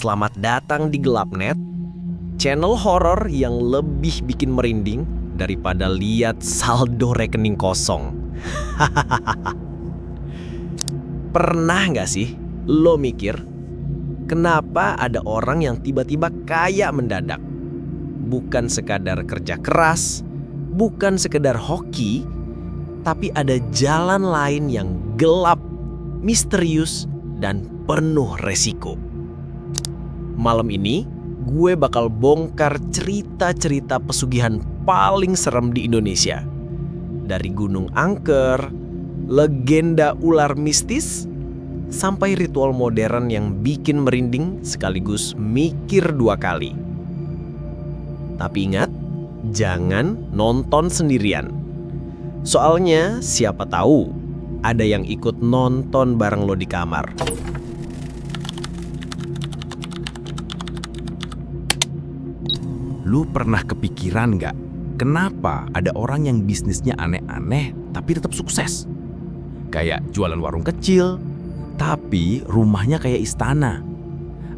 Selamat datang di Gelapnet, channel horor yang lebih bikin merinding daripada lihat saldo rekening kosong. Pernah nggak sih lo mikir, kenapa ada orang yang tiba-tiba kaya mendadak? Bukan sekadar kerja keras, bukan sekedar hoki, tapi ada jalan lain yang gelap, misterius, dan penuh resiko. Malam ini, gue bakal bongkar cerita-cerita pesugihan paling serem di Indonesia. Dari Gunung Angker, legenda ular mistis, sampai ritual modern yang bikin merinding sekaligus mikir dua kali. Tapi ingat, jangan nonton sendirian. Soalnya siapa tahu ada yang ikut nonton bareng lo di kamar. Lu pernah kepikiran nggak, kenapa ada orang yang bisnisnya aneh-aneh tapi tetap sukses? Kayak jualan warung kecil, tapi rumahnya kayak istana.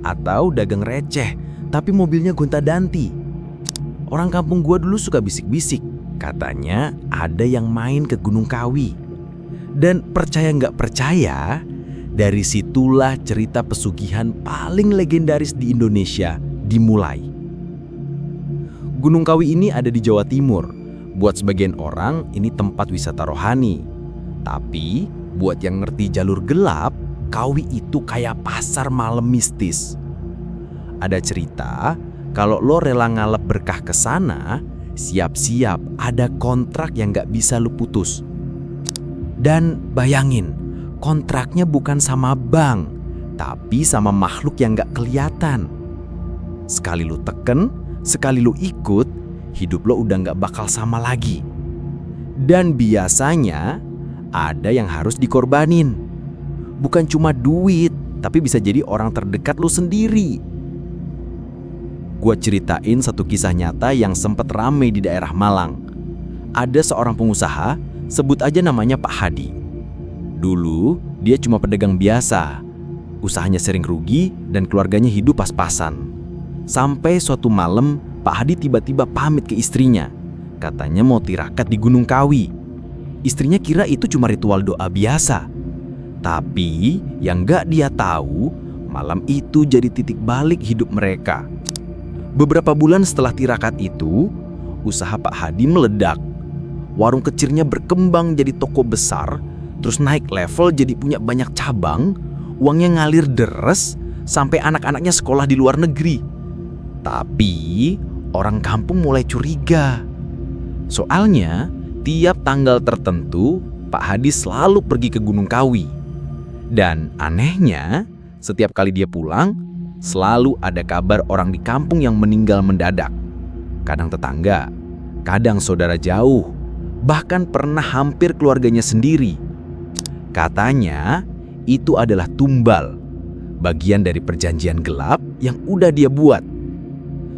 Atau dagang receh, tapi mobilnya gonta-ganti. Orang kampung gua dulu suka bisik-bisik, katanya ada yang main ke Gunung Kawi. Dan percaya nggak percaya, dari situlah cerita pesugihan paling legendaris di Indonesia dimulai. Gunung Kawi ini ada di Jawa Timur. Buat sebagian orang, ini tempat wisata rohani. Tapi, buat yang ngerti jalur gelap, Kawi itu kayak pasar malam mistis. Ada cerita, kalau lo rela ngalap berkah ke sana, siap-siap ada kontrak yang gak bisa lo putus. Dan bayangin, kontraknya bukan sama bank, tapi sama makhluk yang gak kelihatan. Sekali lo teken, sekali lo ikut, hidup lo udah gak bakal sama lagi. Dan biasanya ada yang harus dikorbanin. Bukan cuma duit, tapi bisa jadi orang terdekat lo sendiri. Gua ceritain satu kisah nyata yang sempat rame di daerah Malang. Ada seorang pengusaha, sebut aja namanya Pak Hadi. Dulu dia cuma pedagang biasa. Usahanya sering rugi dan keluarganya hidup pas-pasan. Sampai suatu malam, Pak Hadi tiba-tiba pamit ke istrinya. Katanya mau tirakat di Gunung Kawi. Istrinya kira itu cuma ritual doa biasa. Tapi yang gak dia tahu, malam itu jadi titik balik hidup mereka. Beberapa bulan setelah tirakat itu, usaha Pak Hadi meledak. Warung kecilnya berkembang jadi toko besar, terus naik level jadi punya banyak cabang, uangnya ngalir deres, sampai anak-anaknya sekolah di luar negeri. Tapi orang kampung mulai curiga. Soalnya tiap tanggal tertentu Pak Hadi selalu pergi ke Gunung Kawi. Dan anehnya, setiap kali dia pulang, selalu ada kabar orang di kampung yang meninggal mendadak. Kadang tetangga, kadang saudara jauh, bahkan pernah hampir keluarganya sendiri. Katanya itu adalah tumbal, bagian dari perjanjian gelap yang udah dia buat.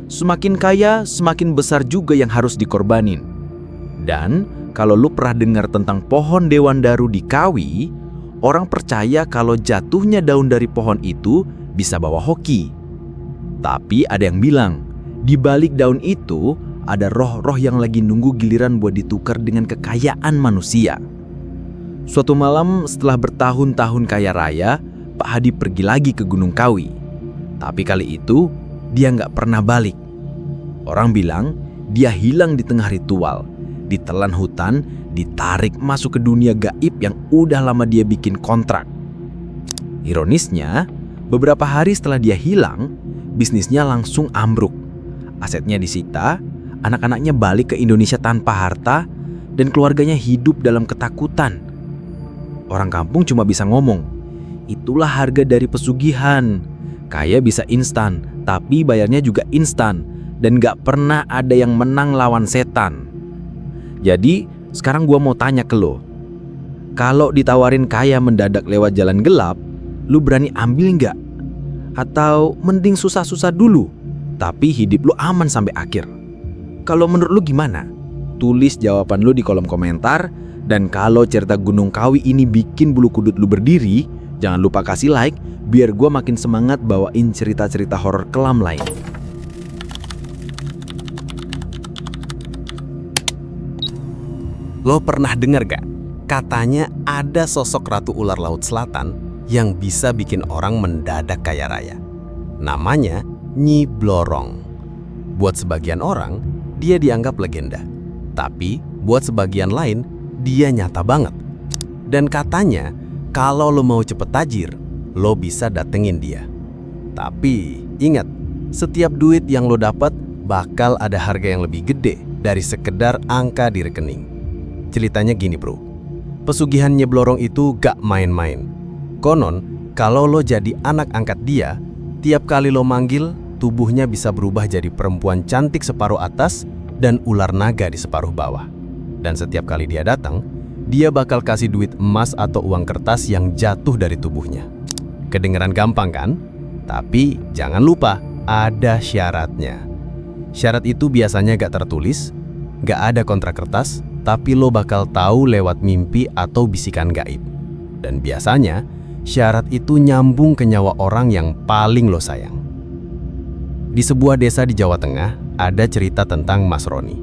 Semakin kaya, semakin besar juga yang harus dikorbanin. Dan kalau lu pernah dengar tentang pohon Dewan Daru di Kawi, orang percaya kalau jatuhnya daun dari pohon itu bisa bawa hoki. Tapi ada yang bilang, di balik daun itu ada roh-roh yang lagi nunggu giliran buat ditukar dengan kekayaan manusia. Suatu malam setelah bertahun-tahun kaya raya, Pak Hadi pergi lagi ke Gunung Kawi. Tapi kali itu, dia nggak pernah balik. Orang bilang dia hilang di tengah ritual, ditelan hutan, ditarik masuk ke dunia gaib yang udah lama dia bikin kontrak. Ironisnya, beberapa hari setelah dia hilang, bisnisnya langsung ambruk. Asetnya disita, anak-anaknya balik ke Indonesia tanpa harta, dan keluarganya hidup dalam ketakutan. Orang kampung cuma bisa ngomong, itulah harga dari pesugihan. Kaya bisa instan, tapi bayarnya juga instan, dan gak pernah ada yang menang lawan setan. Jadi, sekarang gua mau tanya ke lo, kalau ditawarin kaya mendadak lewat jalan gelap, lu berani ambil gak? Atau mending susah-susah dulu, tapi hidup lu aman sampai akhir? Kalau menurut lu gimana? Tulis jawaban lu di kolom komentar. Dan kalau cerita Gunung Kawi ini bikin bulu kudut lu berdiri, Jangan lupa kasih like biar gue makin semangat bawain cerita-cerita horor kelam lain. Lo pernah dengar gak? Katanya ada sosok Ratu Ular Laut Selatan yang bisa bikin orang mendadak kaya raya. Namanya Nyi Blorong. Buat sebagian orang, dia dianggap legenda. Tapi buat sebagian lain, dia nyata banget. Dan katanya, kalau lo mau cepet tajir, lo bisa datengin dia. Tapi ingat, setiap duit yang lo dapat bakal ada harga yang lebih gede dari sekedar angka di rekening. Ceritanya gini bro, pesugihan Nyi Blorong itu gak main-main. Konon, kalau lo jadi anak angkat dia, tiap kali lo manggil, tubuhnya bisa berubah jadi perempuan cantik separuh atas dan ular naga di separuh bawah. Dan setiap kali dia datang, dia bakal kasih duit emas atau uang kertas yang jatuh dari tubuhnya. Kedengeran gampang kan? Tapi jangan lupa, ada syaratnya. Syarat itu biasanya gak tertulis, gak ada kontrak kertas, tapi lo bakal tahu lewat mimpi atau bisikan gaib. Dan biasanya, syarat itu nyambung ke nyawa orang yang paling lo sayang. Di sebuah desa di Jawa Tengah, ada cerita tentang Mas Roni.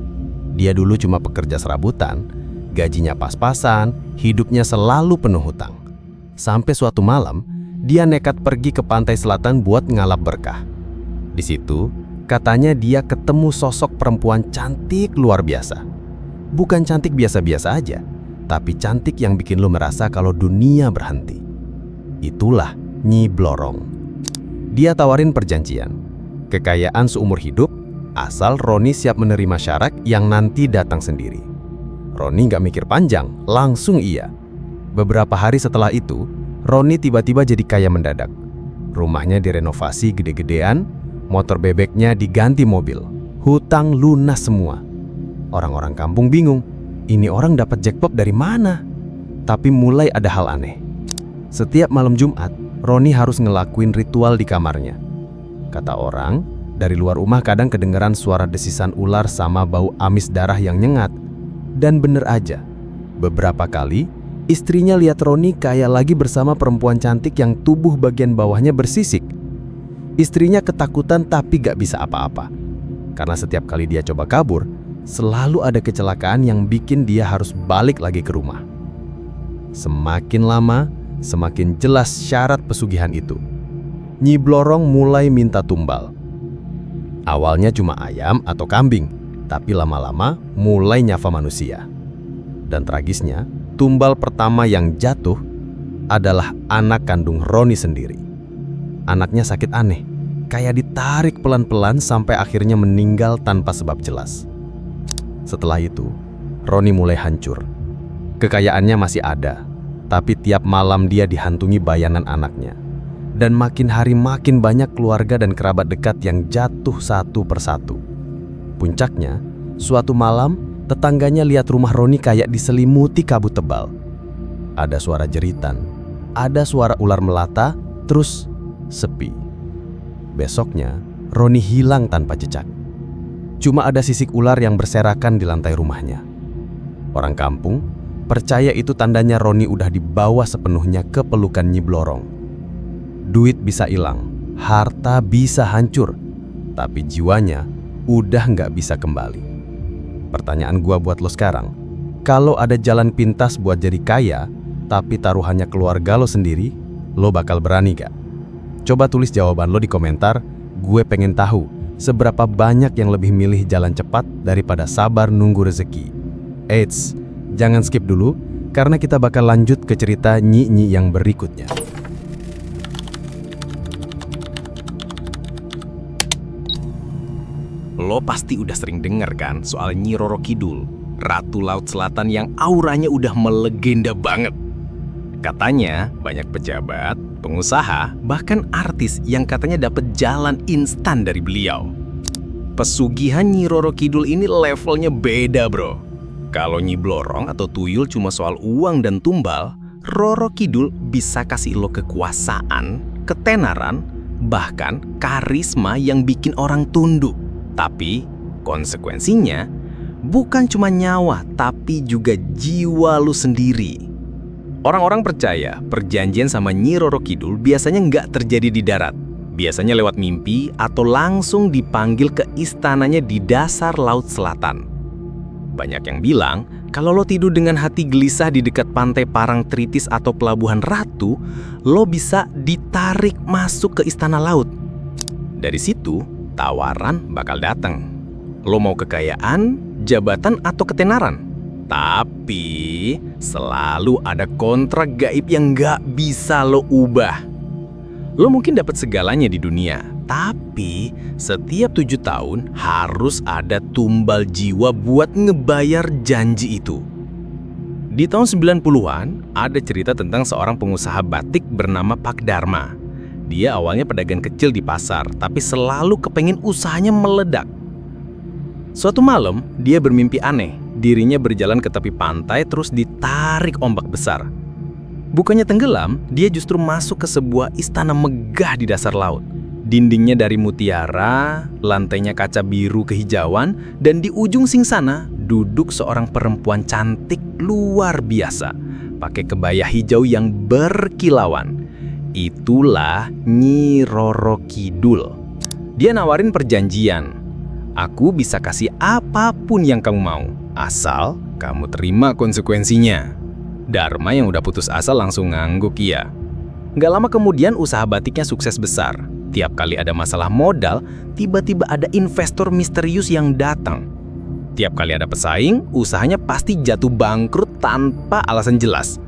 Dia dulu cuma pekerja serabutan, gajinya pas-pasan, hidupnya selalu penuh hutang. Sampai suatu malam, dia nekat pergi ke pantai selatan buat ngalap berkah. Di situ, katanya dia ketemu sosok perempuan cantik luar biasa. Bukan cantik biasa-biasa aja, tapi cantik yang bikin lo merasa kalau dunia berhenti. Itulah Nyi Blorong. Dia tawarin perjanjian, kekayaan seumur hidup, asal Roni siap menerima syarat yang nanti datang sendiri. Roni gak mikir panjang, langsung iya. Beberapa hari setelah itu, Roni tiba-tiba jadi kaya mendadak. Rumahnya direnovasi gede-gedean, motor bebeknya diganti mobil, hutang lunas semua. Orang-orang kampung bingung, ini orang dapat jackpot dari mana? Tapi mulai ada hal aneh. Setiap malam Jumat, Roni harus ngelakuin ritual di kamarnya. Kata orang, dari luar rumah kadang kedengeran suara desisan ular sama bau amis darah yang nyengat. Dan bener aja, beberapa kali istrinya lihat Roni kayak lagi bersama perempuan cantik yang tubuh bagian bawahnya bersisik. Istrinya ketakutan tapi gak bisa apa-apa. Karena setiap kali dia coba kabur, selalu ada kecelakaan yang bikin dia harus balik lagi ke rumah. Semakin lama, semakin jelas syarat pesugihan itu. Nyi Blorong mulai minta tumbal. Awalnya cuma ayam atau kambing, tapi lama-lama mulai nyafa manusia. Dan tragisnya, tumbal pertama yang jatuh adalah anak kandung Roni sendiri. Anaknya sakit aneh, kayak ditarik pelan-pelan sampai akhirnya meninggal tanpa sebab jelas. Setelah itu, Roni mulai hancur. Kekayaannya masih ada, tapi tiap malam dia dihantui bayangan anaknya. Dan makin hari makin banyak keluarga dan kerabat dekat yang jatuh satu persatu. Puncaknya, suatu malam, tetangganya lihat rumah Roni kayak diselimuti kabut tebal. Ada suara jeritan, ada suara ular melata, terus sepi. Besoknya, Roni hilang tanpa jejak. Cuma ada sisik ular yang berserakan di lantai rumahnya. Orang kampung percaya itu tandanya Roni udah dibawa sepenuhnya ke pelukan Nyi Blorong. Duit bisa hilang, harta bisa hancur, tapi jiwanya udah nggak bisa kembali. Pertanyaan gua buat lo sekarang, kalau ada jalan pintas buat jadi kaya, tapi taruhannya keluarga lo sendiri, lo bakal berani gak? Coba tulis jawaban lo di komentar, gue pengen tahu seberapa banyak yang lebih milih jalan cepat daripada sabar nunggu rezeki. Eits, jangan skip dulu, karena kita bakal lanjut ke cerita Nyi-Nyi yang berikutnya. Lo pasti udah sering denger kan soal Nyi Roro Kidul, Ratu Laut Selatan yang auranya udah melegenda banget. Katanya banyak pejabat, pengusaha, bahkan artis yang katanya dapat jalan instan dari beliau. Pesugihan Nyi Roro Kidul ini levelnya beda bro. Kalau Nyi Blorong atau tuyul cuma soal uang dan tumbal, Roro Kidul bisa kasih lo kekuasaan, ketenaran, bahkan karisma yang bikin orang tunduk. Tapi konsekuensinya bukan cuma nyawa, tapi juga jiwa lu sendiri. Orang-orang percaya perjanjian sama Nyi Roro Kidul biasanya nggak terjadi di darat. Biasanya lewat mimpi atau langsung dipanggil ke istananya di dasar Laut Selatan. Banyak yang bilang, kalau lo tidur dengan hati gelisah di dekat pantai Parangtritis atau Pelabuhan Ratu, lo bisa ditarik masuk ke istana laut. Dari situ, tawaran bakal datang. Lo mau kekayaan, jabatan, atau ketenaran? Tapi, selalu ada kontrak gaib yang nggak bisa lo ubah. Lo mungkin dapat segalanya di dunia, tapi setiap 7 tahun harus ada tumbal jiwa buat ngebayar janji itu. Di tahun 90-an, ada cerita tentang seorang pengusaha batik bernama Pak Dharma. Dia awalnya pedagang kecil di pasar, tapi selalu kepengen usahanya meledak. Suatu malam, dia bermimpi aneh. Dirinya berjalan ke tepi pantai terus ditarik ombak besar. Bukannya tenggelam, dia justru masuk ke sebuah istana megah di dasar laut. Dindingnya dari mutiara, lantainya kaca biru kehijauan, dan di ujung sing sana duduk seorang perempuan cantik luar biasa, pakai kebaya hijau yang berkilauan. Itulah Nyi Roro Kidul. Dia nawarin perjanjian. Aku bisa kasih apapun yang kamu mau, asal kamu terima konsekuensinya. Dharma yang udah putus asa langsung ngangguk iya. Nggak lama kemudian usaha batiknya sukses besar. Tiap kali ada masalah modal, tiba-tiba ada investor misterius yang datang. Tiap kali ada pesaing, usahanya pasti jatuh bangkrut tanpa alasan jelas.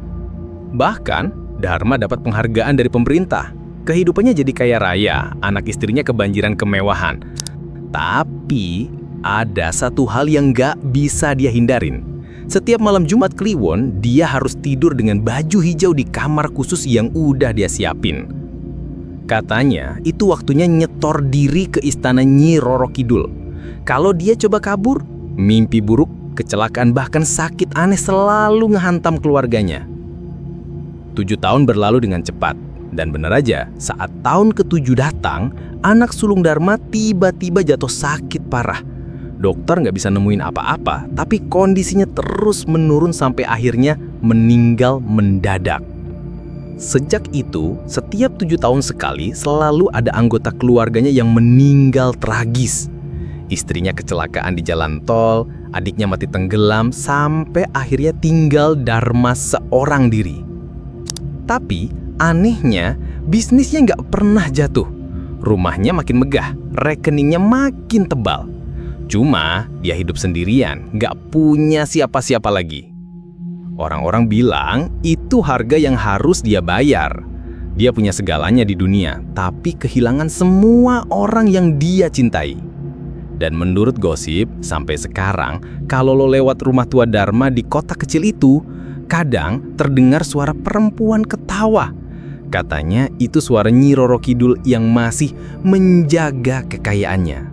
Bahkan, Dharma dapat penghargaan dari pemerintah. Kehidupannya jadi kaya raya, anak istrinya kebanjiran kemewahan. Tapi, ada satu hal yang nggak bisa dia hindarin. Setiap malam Jumat Kliwon, dia harus tidur dengan baju hijau di kamar khusus yang udah dia siapin. Katanya, itu waktunya nyetor diri ke istana Nyi Roro Kidul. Kalau dia coba kabur, mimpi buruk, kecelakaan, bahkan sakit aneh selalu ngehantam keluarganya. 7 tahun berlalu dengan cepat. Dan benar aja, saat tahun ke-7 datang, anak sulung Dharma tiba-tiba jatuh sakit parah. Dokter nggak bisa nemuin apa-apa, tapi kondisinya terus menurun sampai akhirnya meninggal mendadak. Sejak itu, setiap 7 tahun sekali selalu ada anggota keluarganya yang meninggal tragis. Istrinya kecelakaan di jalan tol, adiknya mati tenggelam, sampai akhirnya tinggal Dharma seorang diri. Tapi, anehnya, bisnisnya nggak pernah jatuh. Rumahnya makin megah, rekeningnya makin tebal. Cuma, dia hidup sendirian, nggak punya siapa-siapa lagi. Orang-orang bilang, itu harga yang harus dia bayar. Dia punya segalanya di dunia, tapi kehilangan semua orang yang dia cintai. Dan menurut gosip, sampai sekarang, kalau lo lewat rumah tua Dharma di kota kecil itu, kadang terdengar suara perempuan ketawa. Katanya itu suara Nyi Roro Kidul yang masih menjaga kekayaannya.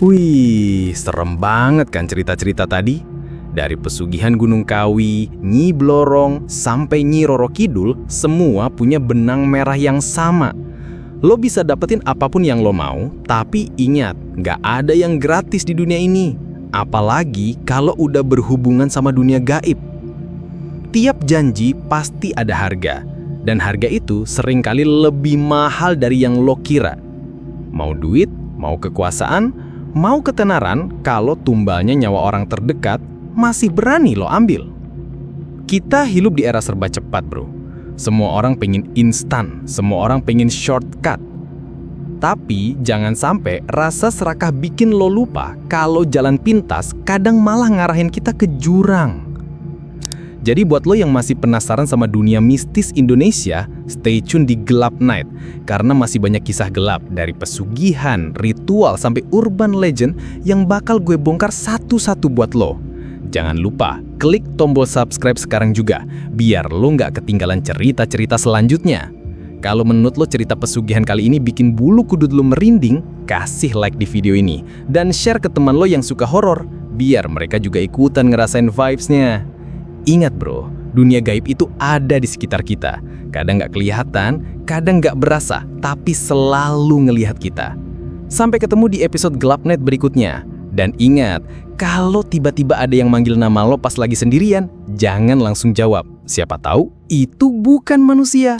Wih, serem banget kan cerita-cerita tadi? Dari pesugihan Gunung Kawi, Nyi Blorong, sampai Nyi Roro Kidul, semua punya benang merah yang sama. Lo bisa dapetin apapun yang lo mau, tapi ingat, nggak ada yang gratis di dunia ini. Apalagi kalau udah berhubungan sama dunia gaib. Tiap janji pasti ada harga. Dan harga itu seringkali lebih mahal dari yang lo kira. Mau duit, mau kekuasaan, mau ketenaran, kalau tumbalnya nyawa orang terdekat, masih berani lo ambil. Kita hidup di era serba cepat, bro. Semua orang pengen instan, semua orang pengen shortcut. Tapi jangan sampai rasa serakah bikin lo lupa kalau jalan pintas kadang malah ngarahin kita ke jurang. Jadi buat lo yang masih penasaran sama dunia mistis Indonesia, stay tune di Gelap Night. Karena masih banyak kisah gelap dari pesugihan, ritual, sampai urban legend yang bakal gue bongkar satu-satu buat lo. Jangan lupa, klik tombol subscribe sekarang juga, biar lo nggak ketinggalan cerita-cerita selanjutnya. Kalau menurut lo cerita pesugihan kali ini bikin bulu kuduk lo merinding, kasih like di video ini. Dan share ke teman lo yang suka horor, biar mereka juga ikutan ngerasain vibes-nya. Ingat bro, dunia gaib itu ada di sekitar kita. Kadang nggak kelihatan, kadang nggak berasa, tapi selalu ngelihat kita. Sampai ketemu di episode Gelap Night berikutnya. Dan ingat, kalau tiba-tiba ada yang manggil nama lo pas lagi sendirian, jangan langsung jawab. Siapa tahu itu bukan manusia.